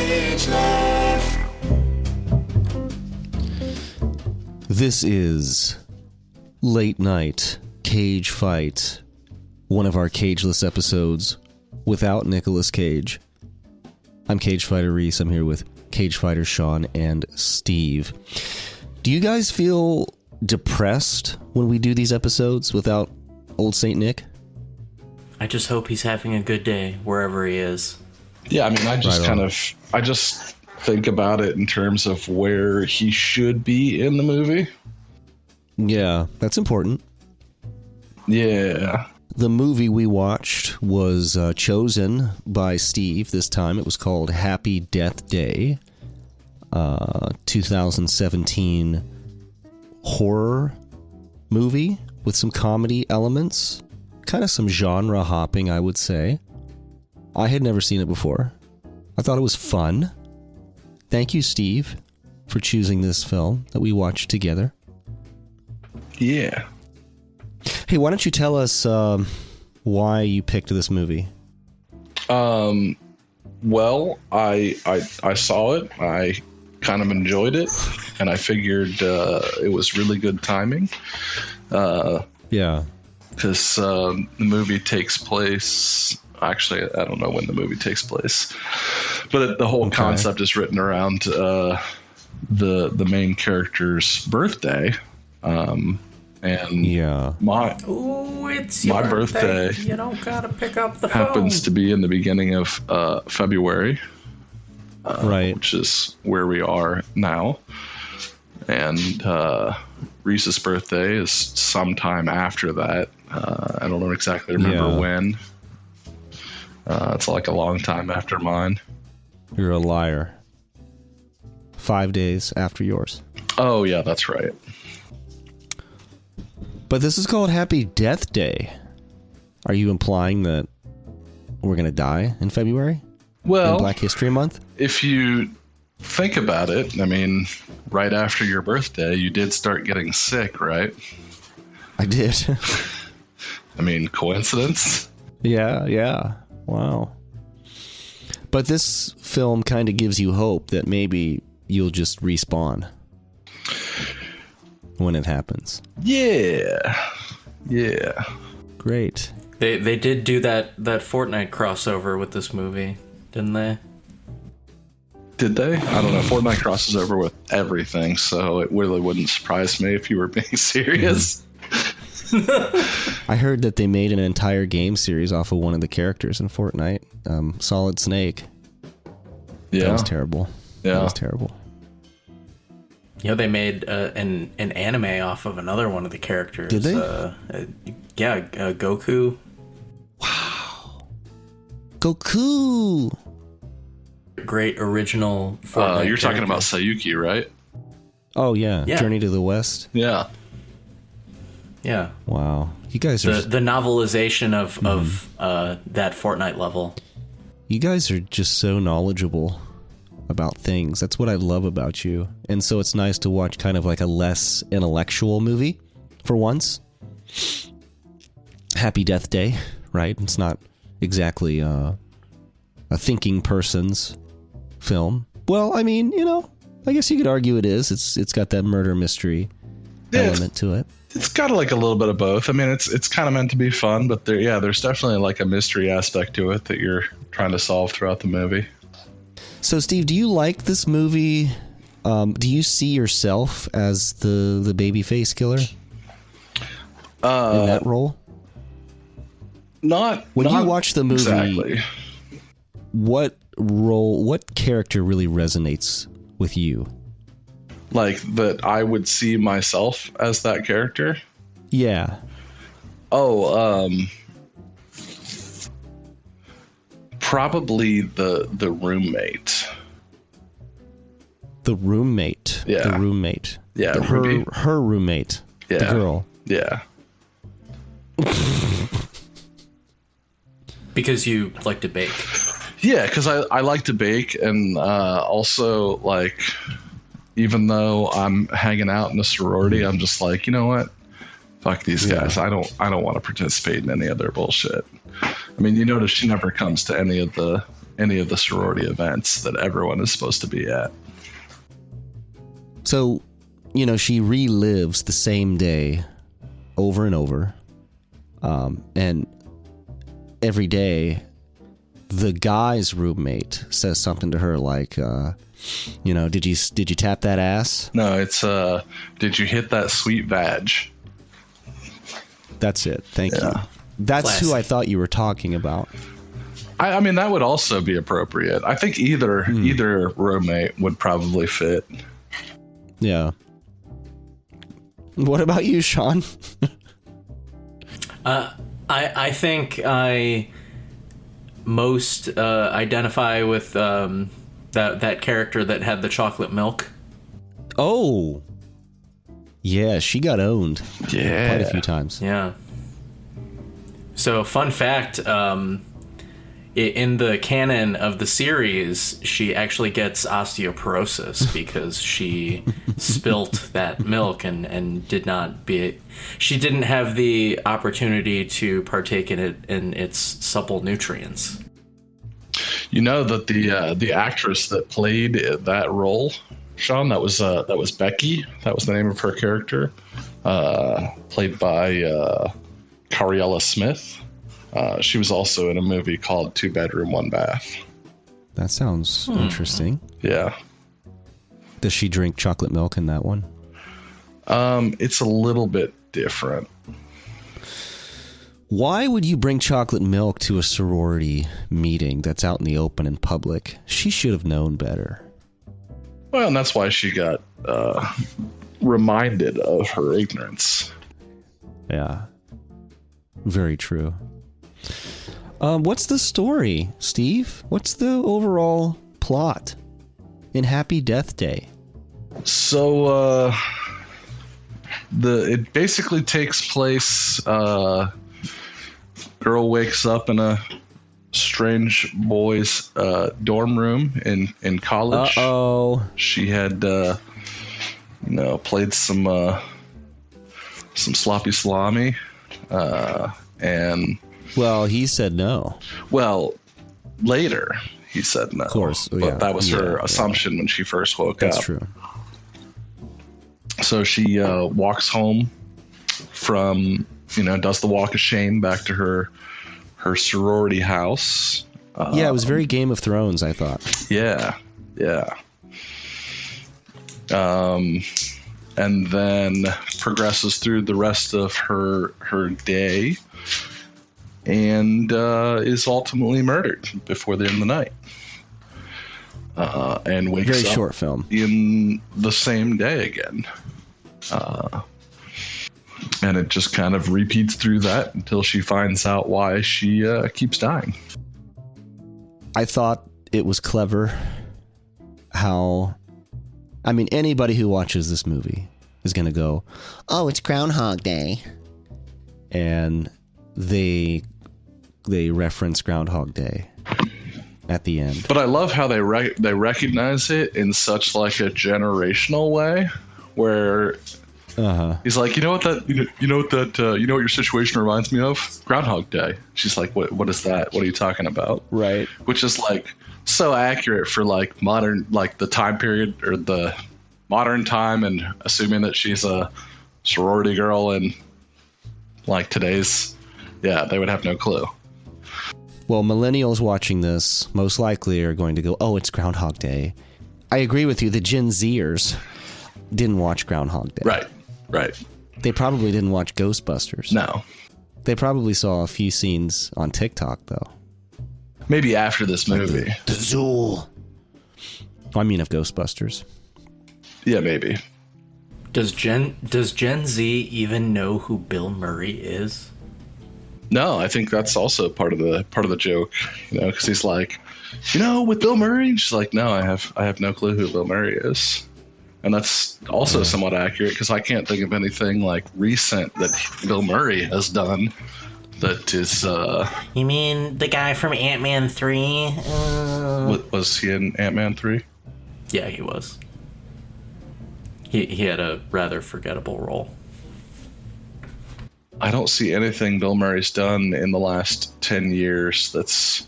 Cageless. This is Late Night Cage Fight, one of our Cageless episodes without Nicolas Cage. I'm Cagefighter Reece. I'm here with Cagefighter Sean and Steve. Do you guys feel depressed when we do these episodes without old Saint Nick? I just hope he's having a good day wherever he is. Yeah, I mean, I just think about it in terms of where he should be in the movie. Yeah, that's important. Yeah. The movie we watched was chosen by Steve this time. It was called Happy Death Day, 2017 horror movie with some comedy elements, kind of some genre hopping, I would say. I had never seen it before. I thought it was fun. Thank you, Steve, for choosing this film that we watched together. Yeah. Hey, why don't you tell us why you picked this movie? Well, I saw it. I kind of enjoyed it, and I figured it was really good timing. Yeah. Because the movie takes place... Actually, I don't know when the movie takes place. But the whole concept is written around the main character's birthday. And yeah, my birthday You don't gotta pick up the happens phone. to be in the beginning of February, right, which is where we are now. And Reese's birthday is sometime after that. I don't know exactly remember when. It's like a long time after mine. You're a liar. 5 days after yours. Oh, yeah, that's right. But this is called Happy Death Day. Are you implying that we're going to die in February? Well, in Black History Month? If you think about it, I mean, right after your birthday, you did start getting sick, right? I did. I mean, coincidence? Yeah. Wow. But this film kind of gives you hope that maybe you'll just respawn when it happens. Yeah. Great. They did do that Fortnite crossover with this movie, didn't they? Did they? I don't know. Fortnite crosses over with everything, so it really wouldn't surprise me if you were being serious. I heard that they made an entire game series off of one of the characters in Fortnite, Solid Snake. Yeah. That was terrible. Yeah. That was terrible. You know, they made an anime off of another one of the characters. Did they? Goku. Wow. Goku! Great original Fortnite You're talking character. about Sayuki, right? Oh, yeah. Yeah. Journey to the West. Yeah. Yeah. Wow. You guys are... The novelization of that Fortnite level. You guys are just so knowledgeable about things. That's what I love about you. And so it's nice to watch kind of like a less intellectual movie for once. Happy Death Day, right? It's not exactly a thinking person's film. Well, I mean, you know, I guess you could argue it is. It's got that murder mystery element to it. It's got like a little bit of both. I mean, it's kind of meant to be fun, but there's definitely like a mystery aspect to it that you're trying to solve throughout the movie. So, Steve, do you like this movie? Do you see yourself as the babyface killer in that role? Not when you watch the movie. Exactly. What character really resonates with you? Like that I would see myself as that character? Yeah. Oh, probably the roommate. The roommate. Yeah. The roommate. Yeah. Her roommate. Yeah. The girl. Yeah. Because you like to bake. Yeah, because I like to bake, and also like, even though I'm hanging out in a sorority, I'm just like, you know what? Fuck these guys. I don't want to participate in any of their bullshit. I mean, you notice she never comes to any of the any of the sorority events that everyone is supposed to be at. So, she relives the same day over and over. And every day, the guy's roommate says something to her like, did you tap that ass? No, it's, did you hit that sweet vag? That's it. Thank you. That's Classic. who I thought you were talking about. I mean, that would also be appropriate. I think either roommate would probably fit. Yeah. What about you, Sean? I think I most identify with that character that had the chocolate milk. Oh. Yeah, she got owned. Yeah. Quite a few times. Yeah. So, fun fact, in the canon of the series, she actually gets osteoporosis because she spilt that milk and she didn't have the opportunity to partake in it in its supple nutrients. You know that the actress that played that role, Sean, that was Becky. That was the name of her character, played by Cariella Smith. She was also in a movie called 2 Bedroom 1 Bath. That sounds interesting. Yeah. Does she drink chocolate milk in that one? It's a little bit different. Why would you bring chocolate milk to a sorority meeting that's out in the open in public? She should have known better. Well, and that's why she got reminded of her ignorance. Yeah. Very true. What's the story, Steve? What's the overall plot in Happy Death Day? So, it basically takes place, girl wakes up in a strange boy's dorm room in college. Uh-oh. She had, played some sloppy salami, and... Well, he said no. Well, later he said no. Of course. But that was her assumption when she first woke up. That's true. So she walks home from, does the walk of shame back to her sorority house. It was very Game of Thrones, I thought. Yeah. And then progresses through the rest of her day and is ultimately murdered before the end of the night. And wakes Very up short film. in the same day again. And it just kind of repeats through that until she finds out why she keeps dying. I thought it was clever how... I mean, anybody who watches this movie is going to go, oh, it's Groundhog Day. And they reference Groundhog Day at the end. But I love how they recognize it in such like a generational way, where he's like, you know what your situation reminds me of? Groundhog Day. She's like, what is that? What are you talking about? Right. Which is like so accurate for like modern, like the time period or the modern time, and assuming that she's a sorority girl and like today's, they would have no clue. Well, millennials watching this most likely are going to go, oh, it's Groundhog Day. I agree with you. The Gen Zers didn't watch Groundhog Day. Right. They probably didn't watch Ghostbusters. No. They probably saw a few scenes on TikTok, though. Maybe after this movie. The Zool. I mean, of Ghostbusters. Yeah, maybe. Does Gen Z even know who Bill Murray is? No, I think that's also part of the joke, because he's like, with Bill Murray. And she's like, no, I have no clue who Bill Murray is, and that's also somewhat accurate because I can't think of anything like recent that Bill Murray has done that is. You mean the guy from Ant-Man 3? Was he in Ant-Man 3? Yeah, he was. He had a rather forgettable role. I don't see anything Bill Murray's done in the last 10 years that's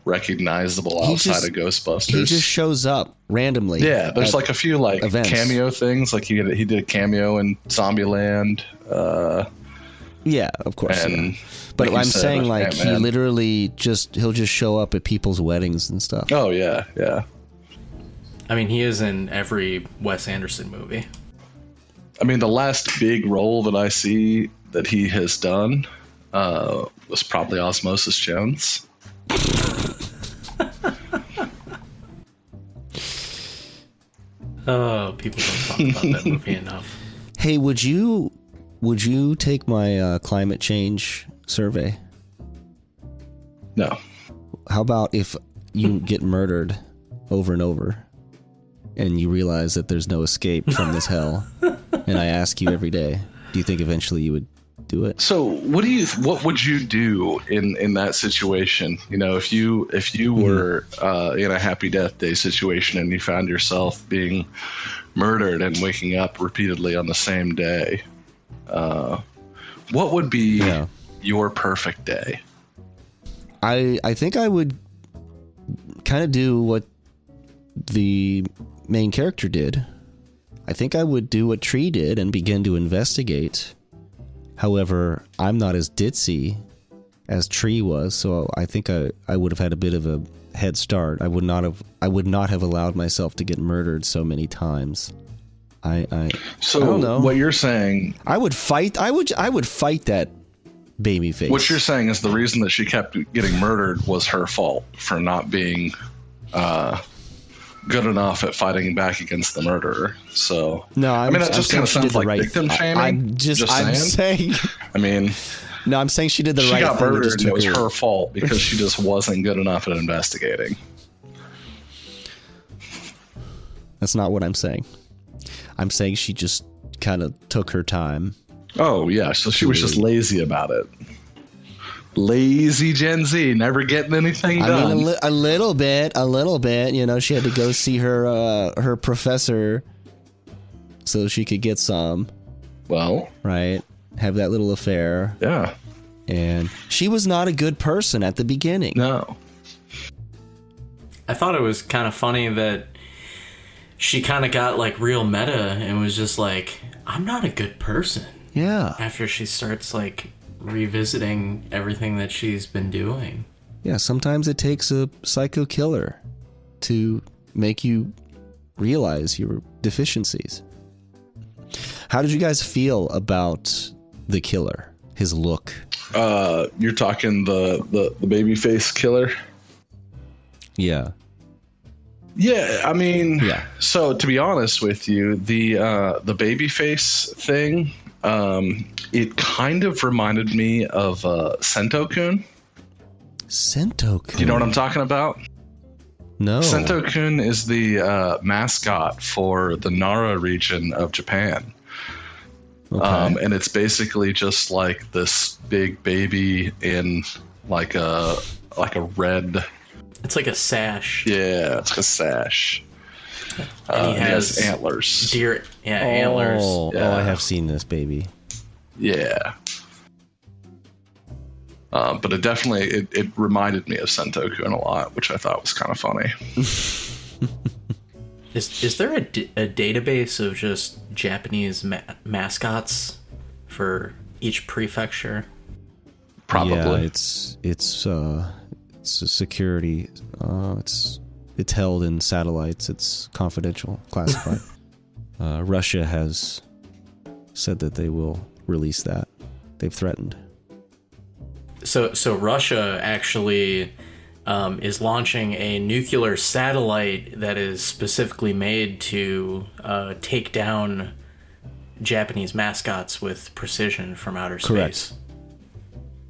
recognizable He outside just- of Ghostbusters. He just shows up randomly. Yeah, there's at like a few like events. cameo things. Like he did a cameo in Zombieland. Yeah, of course. And yeah. But like you I'm said, saying with like he Ant-Man. literally he'll just show up at people's weddings and stuff. Oh yeah, yeah. I mean, he is in every Wes Anderson movie. I mean, the last big role that I see that he has done was probably Osmosis Jones. Oh, people don't talk about that movie enough. Hey, would you take my climate change survey? No. How about if you get murdered over and over and you realize that there's no escape from this hell and I ask you every day, do you think eventually you would do it? So what would you do in that situation? You know, if you were in a Happy Death Day situation and you found yourself being murdered and waking up repeatedly on the same day, what would be your perfect day? I think I would kind of do what the main character did. I think I would do what Tree did and begin to investigate. However, I'm not as ditzy as Tree was, so I think I would have had a bit of a head start. I would not have allowed myself to get murdered so many times. I don't know. What you're saying, I would fight that baby face. what you're saying is the reason that she kept getting murdered was her fault for not being good enough at fighting back against the murderer. So No, I mean that just kind of sounds like victim shaming. I'm saying. I mean, No, I'm saying she did the she right got thing. murdered and it was her fault because she just wasn't good enough at investigating. That's not what I'm saying. I'm saying she just kind of took her time. Oh yeah, so she was just lazy about it. Lazy Gen Z, never getting anything done. I mean, a little bit. You know, she had to go see her professor so she could get some. Well, right, have that little affair. Yeah, and she was not a good person at the beginning. No, I thought it was kind of funny that she kind of got like real meta and was just like, I'm not a good person. Yeah. After she starts like revisiting everything that she's been doing. Yeah, sometimes it takes a psycho killer to make you realize your deficiencies. How did you guys feel about the killer? His look? You're talking the babyface killer? Yeah. Yeah, I mean, yeah. So to be honest with you, the babyface thing, it kind of reminded me of Sento-kun. Sento-kun? Do you know what I'm talking about? No. Sento-kun is the mascot for the Nara region of Japan. Okay. And it's basically just like this big baby in like a red. It's like a sash. Yeah, it's like a sash. And he has antlers. Deer, antlers. Yeah. Oh, I have seen this baby. Yeah. But it definitely it reminded me of Sento-kun a lot, which I thought was kind of funny. Is there a database of just Japanese mascots for each prefecture? Probably. Yeah, it's a security. It's held in satellites. It's confidential, classified. Russia has said that they will release that. They've threatened. So Russia actually is launching a nuclear satellite that is specifically made to take down Japanese mascots with precision from outer space. Correct.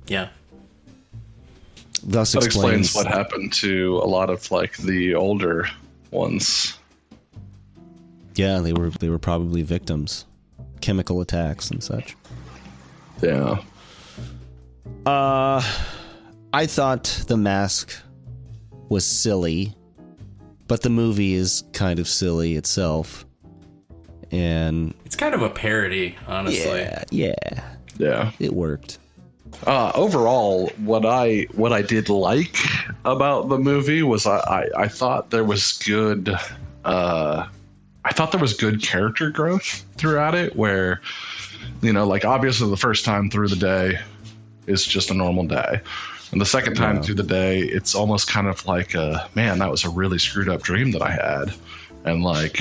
Yeah. Thus that explains what happened to a lot of like the older ones. Yeah, they were probably victims, chemical attacks and such. Yeah. I thought The Mask was silly, but the movie is kind of silly itself. And it's kind of a parody, honestly. Yeah. Yeah. It worked. Overall, what I did like about the movie was I thought there was good. I thought there was good character growth throughout it, where, like obviously the first time through the day is just a normal day. And the second time through the day, it's almost kind of like, man, that was a really screwed up dream that I had. And like,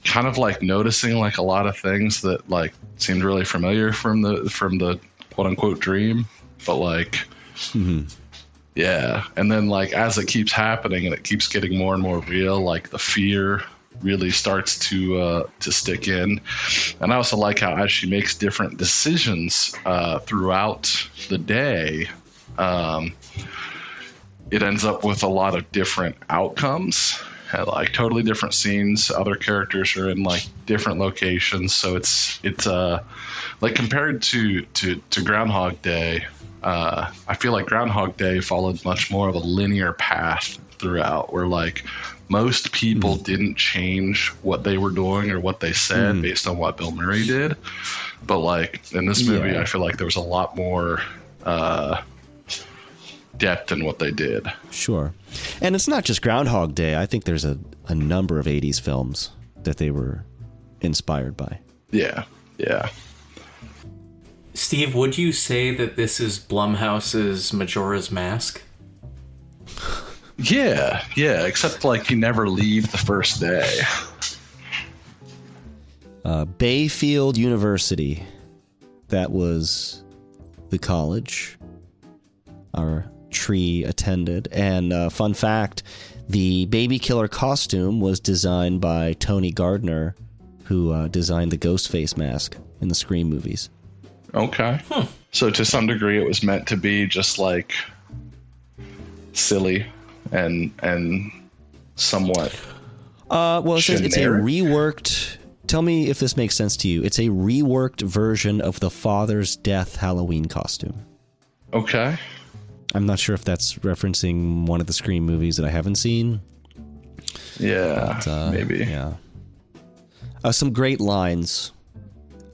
kind of like noticing like a lot of things that like seemed really familiar from the quote unquote dream. But like, yeah. And then like, as it keeps happening and it keeps getting more and more real, like the fear really starts to stick in. And I also like how as she makes different decisions throughout the day, it ends up with a lot of different outcomes, like totally different scenes. Other characters are in like different locations, so it's like compared to Groundhog Day. I feel like Groundhog Day followed much more of a linear path throughout, where like most people didn't change what they were doing or what they said based on what Bill Murray did. But like in this movie, I feel like there was a lot more depth in what they did. Sure. And it's not just Groundhog Day. I think there's a number of 80s films that they were inspired by. Yeah. Steve, would you say that this is Blumhouse's Majora's Mask? Yeah, except like you never leave the first day. Bayfield University. That was the college our tree attended. And fun fact, the baby killer costume was designed by Tony Gardner, who designed the Ghostface mask in the Scream movies. Okay. So to some degree it was meant to be just like silly and somewhat well, it says it's a generic? reworked... Tell me if this makes sense to you. It's a reworked version of the Father's Death Halloween costume. Okay. I'm not sure if that's referencing one of the Scream movies that I haven't seen. Yeah, But, maybe. Yeah. Some great lines.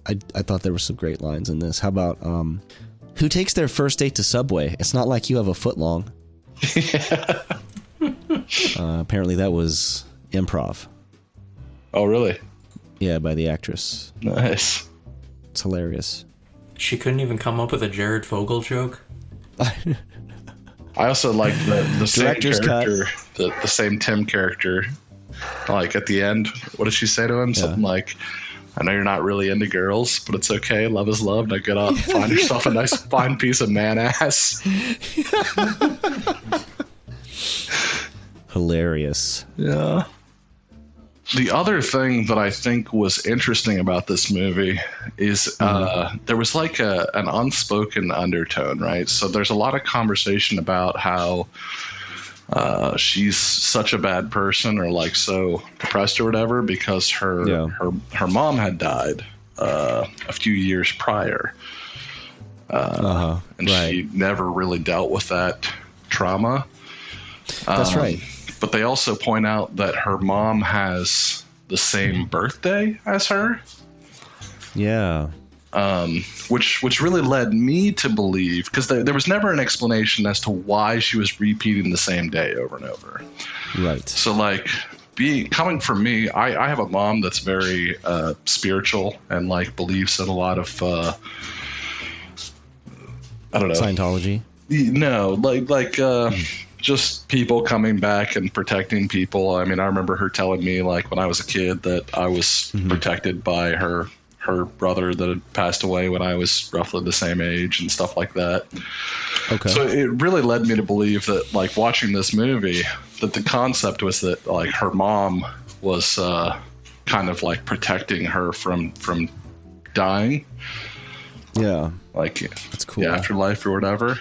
I thought there were some great lines in this. How about, who takes their first date to Subway? It's not like you have a foot long. Apparently that was improv. Oh, really? Yeah, by the actress. Nice. It's hilarious. She couldn't even come up with a Jared Fogle joke? I also like the same Director's character, the same Tim character. Like at the end, what does she say to him? Something like, I know you're not really into girls, but it's okay. Love is love. Now get up, find yourself a nice fine piece of man ass. Hilarious. Yeah. The other thing that I think was interesting about this movie is there was like an unspoken undertone, right? So there's a lot of conversation about how she's such a bad person or like so depressed or whatever because her mom had died a few years prior. And she never really dealt with that trauma. That's right. But they also point out that her mom has the same birthday as her. Yeah. Which really led me to believe, because there was never an explanation as to why she was repeating the same day over and over. Right. So like coming from me, I have a mom that's very spiritual and like believes in a lot of I don't know, Scientology. No, like just people coming back and protecting people. I mean, I remember her telling me like when I was a kid that I was protected by her brother that had passed away when I was roughly the same age and stuff like that. Okay. So it really led me to believe that like watching this movie, that the concept was that like her mom was kind of like protecting her from dying. Yeah. Like That's cool. the afterlife or whatever.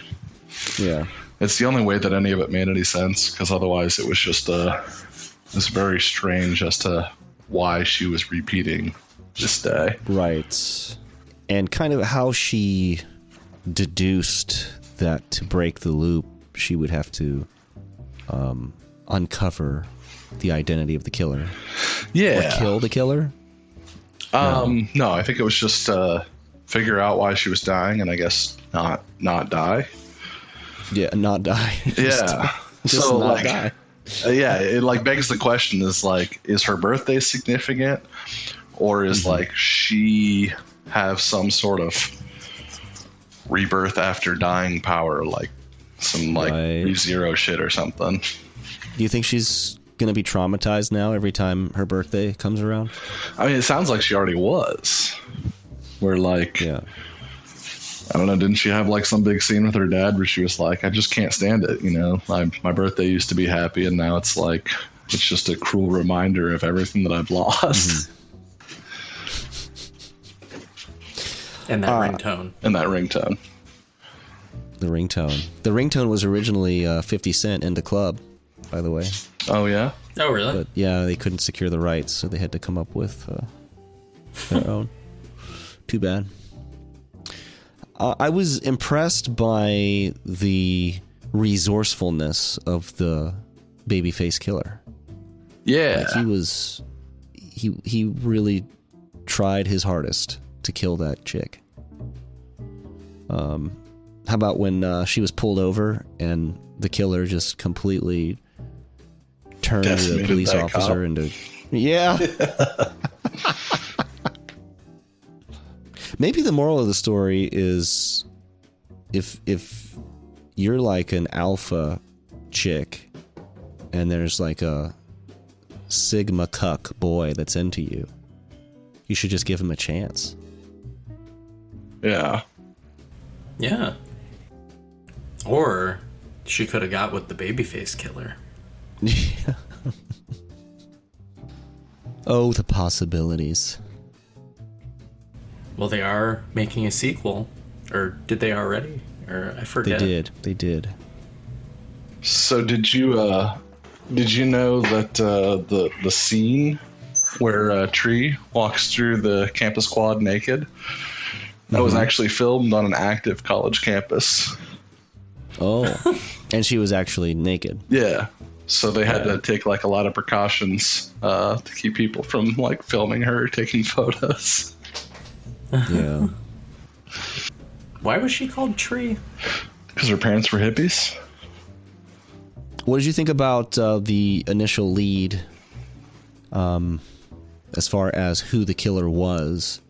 Yeah. It's the only way that any of it made any sense, because otherwise it was just it's very strange as to why she was repeating this day. Right. And kind of how she deduced that to break the loop, she would have to uncover the identity of the killer. Yeah. Or kill the killer? No, I think it was just figure out why she was dying and I guess not die. Yeah, not die. Yeah. Just so not like, die. Yeah, it like begs the question: is like, is her birthday significant, or is like she have some sort of rebirth after dying power, like some like ReZero shit or something? Do you think she's gonna be traumatized now every time her birthday comes around? I mean, it sounds like she already was. Where like, Yeah. I don't know, didn't she have like some big scene with her dad where she was like, I just can't stand it, you know? My birthday used to be happy, and now it's like, it's just a cruel reminder of everything that I've lost. And that ringtone. And that ringtone. The ringtone. The ringtone was originally 50 Cent in the club, by the way. Oh, yeah? Oh, really? But yeah, they couldn't secure the rights, so they had to come up with their own. Too bad. I was impressed by the resourcefulness of the babyface killer. Yeah. Like he really tried his hardest to kill that chick. How about when she was pulled over and the killer just completely turned the police officer into... Yeah. Maybe the moral of the story is if you're like an alpha chick and there's like a sigma cuck boy that's into you, you should just give him a chance. Yeah. Yeah. Or she could have got with the babyface killer. Yeah. Oh, the possibilities. Well, they are making a sequel. Or did they already? Or I forget. They did. So did you know that the scene where Tree walks through the campus quad naked, that was actually filmed on an active college campus? Oh. And she was actually naked. Yeah. So they had to take like a lot of precautions to keep people from like filming her taking photos. Yeah. Why was she called Tree? Because her parents were hippies. What did you think about the initial lead as far as who the killer was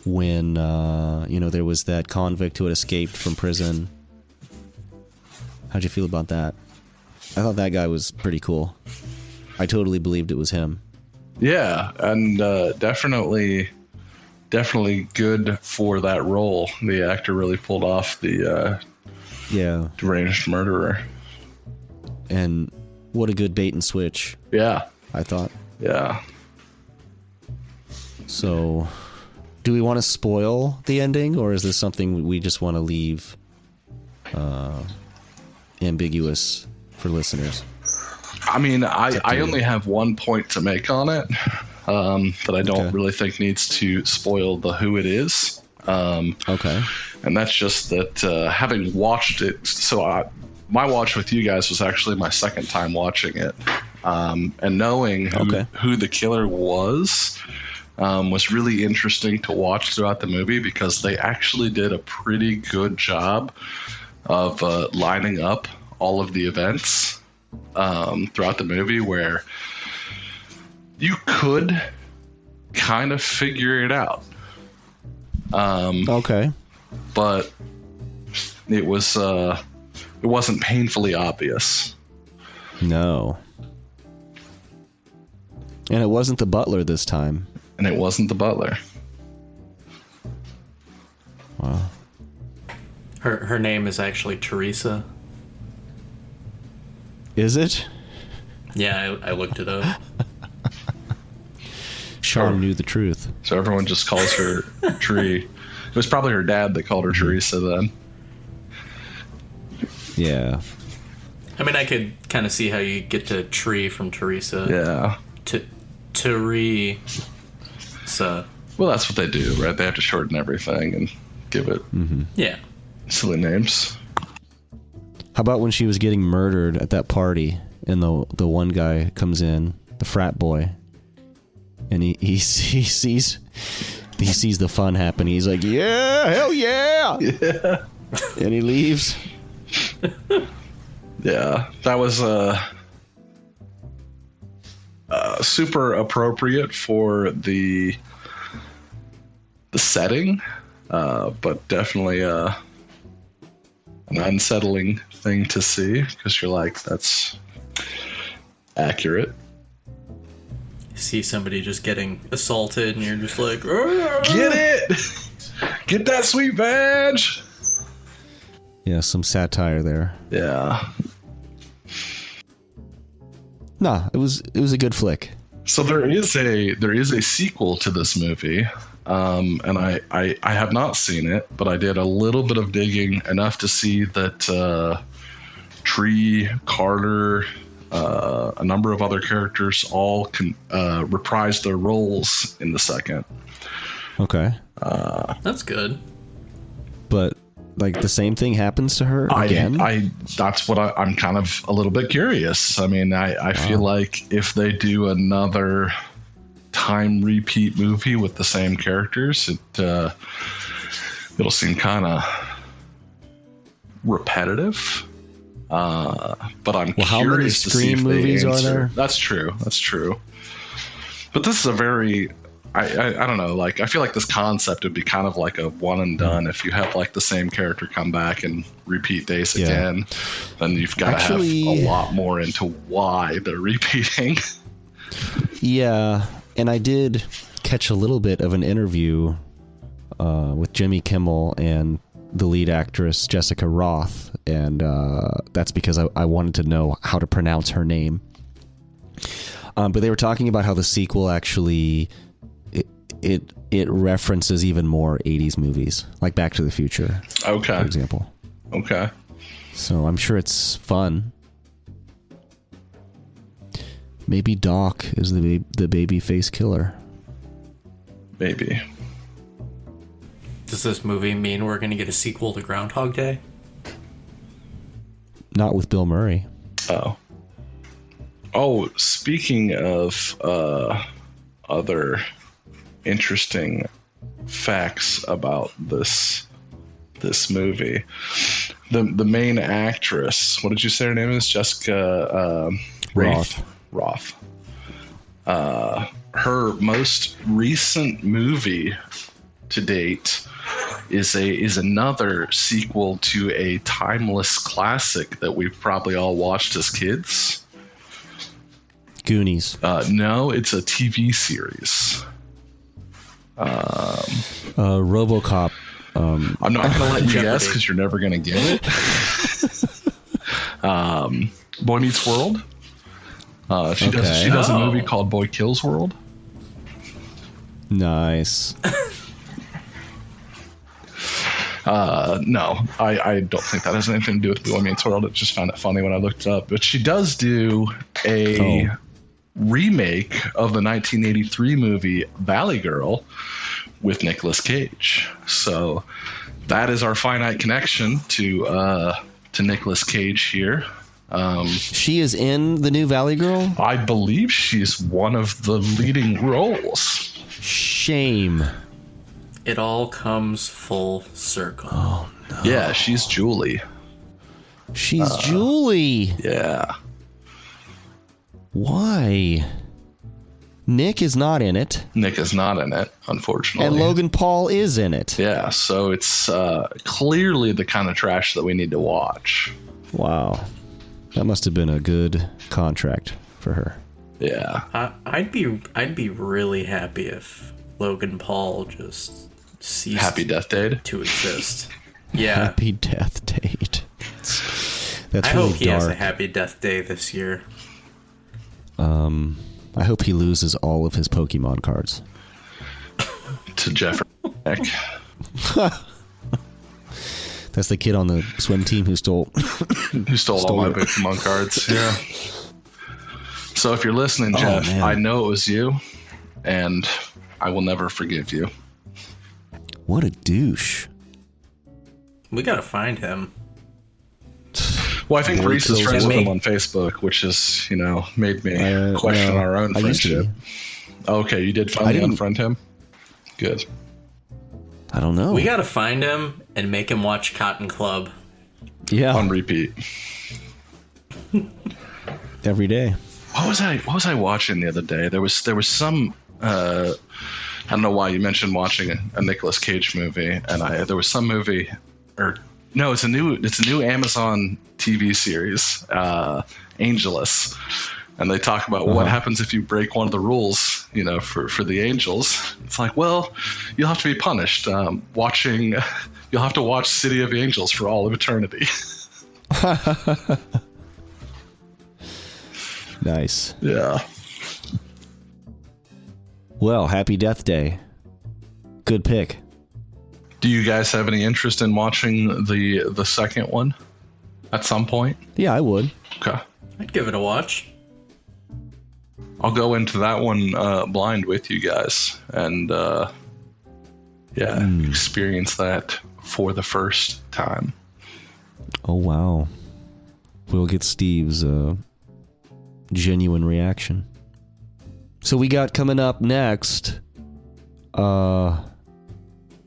when, there was that convict who had escaped from prison? How'd you feel about that? I thought that guy was pretty cool. I totally believed it was him. Yeah, and definitely good for that role. The actor really pulled off the deranged murderer. And what a good bait and switch. Yeah. I thought. Yeah. So, do we want to spoil the ending, or is this something we just want to leave ambiguous for listeners? I mean, I only have one point to make on it that I don't really think needs to spoil the who it is. Okay. And that's just that having watched it, my watch with you guys was actually my second time watching it. And knowing who the killer was really interesting to watch throughout the movie, because they actually did a pretty good job of lining up all of the events throughout the movie, where you could kind of figure it out. But it wasn't painfully obvious. No. And it wasn't the butler this time. And it wasn't the butler. Wow. Her name is actually Teresa. Is it? Yeah, I looked it up. Sean knew the truth. So everyone just calls her Tree. It was probably her dad that called her Teresa then. Yeah. I mean, I could kind of see how you get to Tree from Teresa. Yeah. Teresa. Well, that's what they do, right? They have to shorten everything and give it silly names. How about when she was getting murdered at that party, and the one guy comes in, the frat boy, and he sees the fun happening. He's like, "Yeah, hell yeah!" Yeah. And he leaves. Yeah, that was super appropriate for the setting, but definitely an unsettling thing to see, because you're like, that's accurate. You see somebody just getting assaulted, and you're just like, "Argh!" Get it! Get that sweet badge! Yeah, some satire there. Yeah. Nah, it was a good flick. So there is a sequel to this movie, and I have not seen it, but I did a little bit of digging, enough to see that Tree, Carter, a number of other characters all reprised their roles in the second. Okay. That's good. But like the same thing happens to her again? That's what I'm kind of a little bit curious. I mean, I feel like if they do another time repeat movie with the same characters, it'll seem kind of repetitive. But I'm curious how many to see if Scream they movies are answer. there? That's true. But this is a very... I don't know, like, I feel like this concept would be kind of like a one and done. If you have like the same character come back and repeat days again, then you've got to have a lot more into why they're repeating. Yeah, and I did catch a little bit of an interview with Jimmy Kimmel and the lead actress Jessica Roth, and that's because I wanted to know how to pronounce her name. But they were talking about how the sequel actually... It references even more 80s movies, like Back to the Future, okay, for example. Okay. So I'm sure it's fun. Maybe Doc is the baby face killer. Maybe. Does this movie mean we're going to get a sequel to Groundhog Day? Not with Bill Murray. Oh, speaking of other interesting facts about this movie, the main actress, what did you say her name is? Jessica Roth. Her most recent movie to date is another sequel to a timeless classic that we've probably all watched as kids. Goonies. No, it's a TV series. RoboCop. I'm not going to let you guess because you're never going to get it. Boy Meets World. She does a movie called Boy Kills World. Nice. No, I don't think that has anything to do with Boy Meets World. I just found it funny when I looked it up. But she does do a remake of the 1983 movie Valley Girl with Nicolas Cage. So that is our finite connection to Nicolas Cage here. She is in the new Valley Girl? I believe she's one of the leading roles. Shame. It all comes full circle. Oh, no. Yeah, she's Julie. She's Julie. Yeah. Why? Nick is not in it. Nick is not in it, unfortunately. And Logan Paul is in it. Yeah, so it's clearly the kind of trash that we need to watch. Wow. That must have been a good contract for her. Yeah. I'd be really happy if Logan Paul just ceased Happy Death Date to exist. Yeah. Happy Death Date. That's I really hope he dark. has a happy death day this year. I hope he loses all of his Pokemon cards. to Jeffrey. That's the kid on the swim team who stole all my Pokemon cards. Yeah. So if you're listening, Jeff, man. I know it was you, and I will never forgive you. What a douche. We gotta find him. Well, I think Boy Reece is kills friends with me. him on Facebook, which has, made me question our own I used to friendship. be. Okay, you did finally unfriend him? Good. I don't know. We got to find him and make him watch Cotton Club. Yeah. On repeat. Every day. What was I watching the other day? There was some I don't know why you mentioned watching a Nicolas Cage movie, and there was some movie, or no, it's a new Amazon TV series, Cageless, and they talk about what happens if you break one of the rules, for the angels. It's like, well, you'll have to be punished. You'll have to watch City of Angels for all of eternity. Nice. Yeah. Well, happy Death Day. Good pick. Do you guys have any interest in watching the second one at some point? Yeah, I would. Okay. I'd give it a watch. I'll go into that one blind with you guys and experience that for the first time. Oh, wow. We'll get Steve's genuine reaction. So we got coming up next, what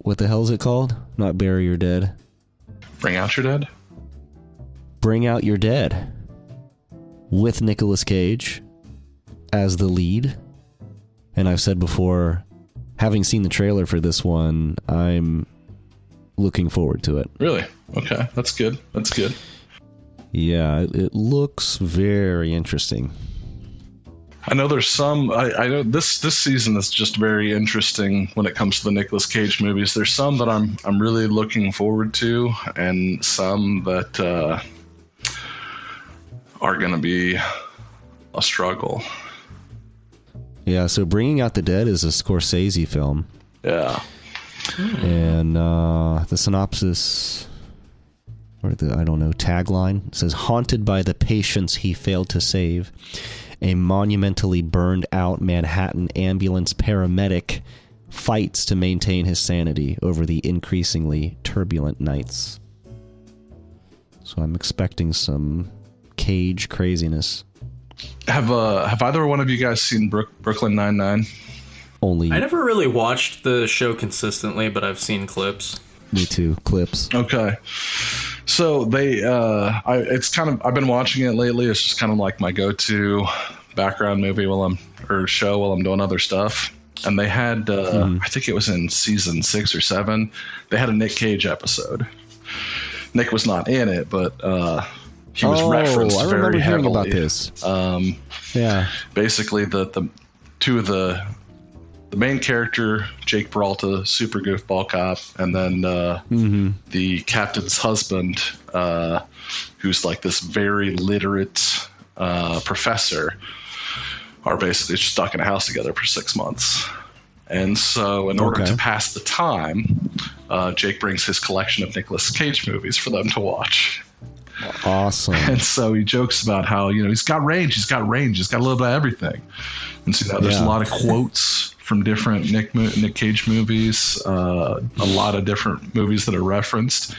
the hell is it called? Not Bury Your Dead. Bring Out Your Dead? Bring Out Your Dead. With Nicolas Cage as the lead. And I've said before, having seen the trailer for this one, I'm looking forward to it. Really? Okay, that's good. That's good. Yeah, it looks very interesting. I know there's some. I know this season is just very interesting when it comes to the Nicolas Cage movies. There's some that I'm really looking forward to, and some that are going to be a struggle. Yeah, so Bringing Out the Dead is a Scorsese film. Yeah. And the synopsis, or the, tagline says, haunted by the patients he failed to save, a monumentally burned out Manhattan ambulance paramedic fights to maintain his sanity over the increasingly turbulent nights. So I'm expecting some Cage craziness. Have either one of you guys seen Brooklyn Nine-Nine? Only I never really watched the show consistently, but I've seen clips. Me too. Clips. Okay. So they, I've been watching it lately. It's just kind of like my go-to background movie show while I'm doing other stuff. And they had, I think it was in season 6 or 7, they had a Nick Cage episode. Nick was not in it, but he was referenced very heavily. About this. Yeah. Basically, the two of the main character, Jake Peralta, super goofball cop, and then the captain's husband, who's like this very literate professor, are basically stuck in a house together for 6 months. And so in order to pass the time, Jake brings his collection of Nicolas Cage movies for them to watch. Awesome. And so he jokes about how, he's got range, he's got a little bit of everything. And so there's a lot of quotes from different Nick Cage movies, a lot of different movies that are referenced.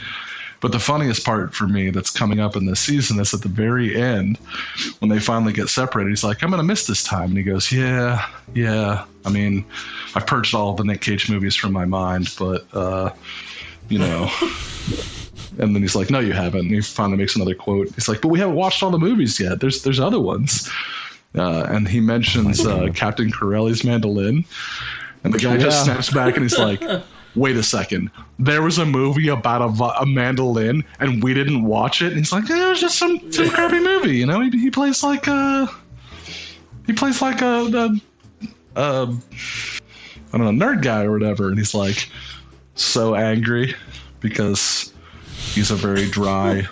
But the funniest part for me that's coming up in this season is at the very end, when they finally get separated, he's like, I'm going to miss this time. And he goes, yeah. I mean, I've purged all the Nick Cage movies from my mind, but, And then he's like, no, you haven't. And he finally makes another quote. He's like, but we haven't watched all the movies yet. There's other ones. And he mentions Captain Corelli's mandolin. And the guy just snaps back and he's like, wait a second. There was a movie about a mandolin and we didn't watch it? And he's like, it was just some crappy movie. He plays like a nerd guy or whatever. And he's like so angry because he's a very dry,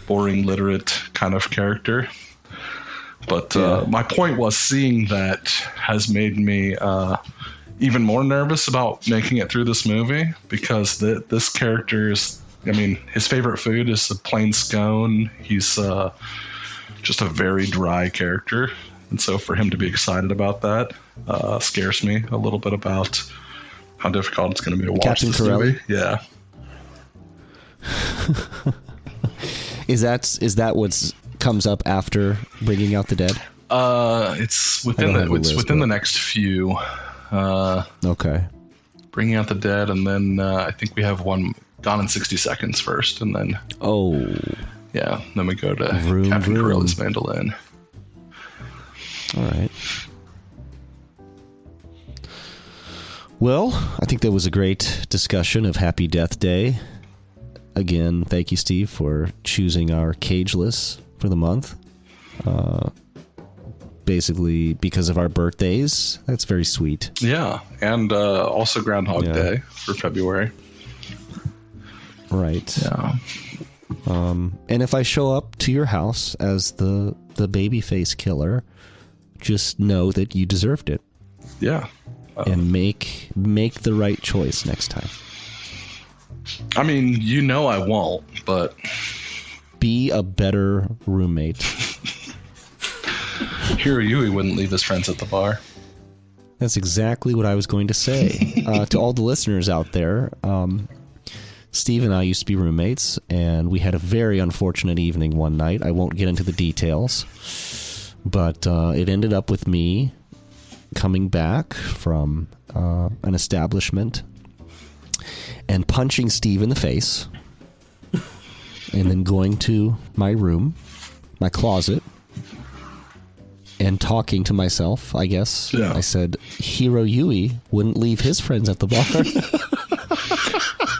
boring, literate kind of character. But my point was, seeing that has made me even more nervous about making it through this movie, because this character is, his favorite food is a plain scone. He's just a very dry character. And so for him to be excited about that scares me a little bit about how difficult it's going to be to watch Captain this Corelli? movie. Yeah. Is that what comes up after Bringing Out the Dead? It's within the next few. Okay. Bringing Out the Dead, and then I think we have one Gone in 60 Seconds first, and then then we go to Captain Corilla's Mandolin. All right. Well, I think that was a great discussion of Happy Death Day. Again, thank you, Steve, for choosing our Cageless for the month. Basically, because of our birthdays. That's very sweet. Yeah, and also Groundhog Day for February. Right. Yeah. And if I show up to your house as the babyface killer, just know that you deserved it. Yeah. And make the right choice next time. I mean, I won't, but... Be a better roommate. Hiroyui wouldn't leave his friends at the bar. That's exactly what I was going to say. To all the listeners out there, Steve and I used to be roommates, and we had a very unfortunate evening one night. I won't get into the details, but it ended up with me coming back from an establishment and punching Steve in the face, and then going to my room, my closet, and talking to myself, I guess. Yeah. I said, Hiroyui wouldn't leave his friends at the bar.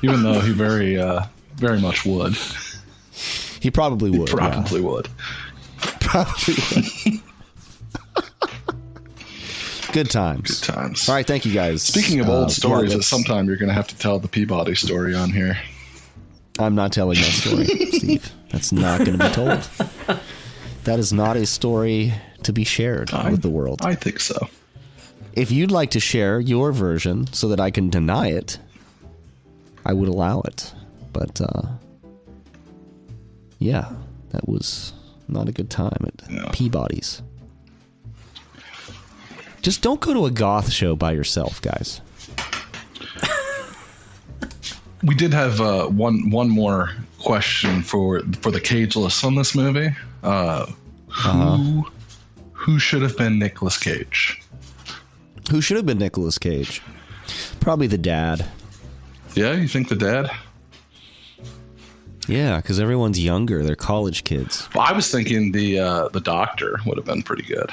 Even though he very much would. He probably would. Probably would. Probably would. Good times. Good times. All right, thank you, guys. Speaking of old stories, at some time you're going to have to tell the Peabody story on here. I'm not telling that story, Steve. That's not going to be told. That is not a story to be shared with the world. I think so. If you'd like to share your version so that I can deny it, I would allow it. But, yeah, that was not a good time at Peabody's. Just don't go to a goth show by yourself, guys. We did have one more question for the Cageless on this movie. Who should have been Nicolas Cage? Who should have been Nicolas Cage? Probably the dad. Yeah, you think the dad? Yeah, because everyone's younger. They're college kids. Well, I was thinking the doctor would have been pretty good.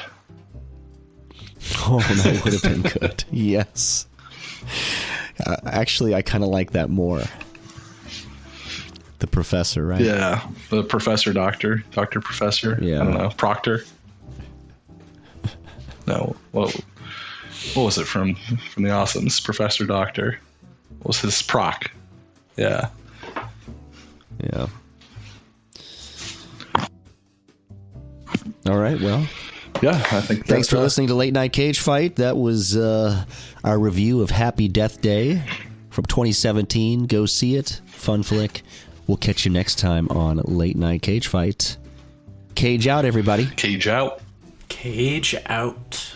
Oh, that would have been good. Yes. Actually, I kind of like that more. The professor, right? Yeah, the professor, doctor professor. Yeah. I don't know, Proctor. No, what was it from the Awesomes? Professor Doctor. What was his Proc? Yeah. Yeah. All right, well. Yeah, I think thanks for listening to Late Night Cage Fight. That was our review of Happy Death Day from 2017. Go see it. Fun flick. We'll catch you next time on Late Night Cage Fight. Cage out, everybody. Cage out. Cage out.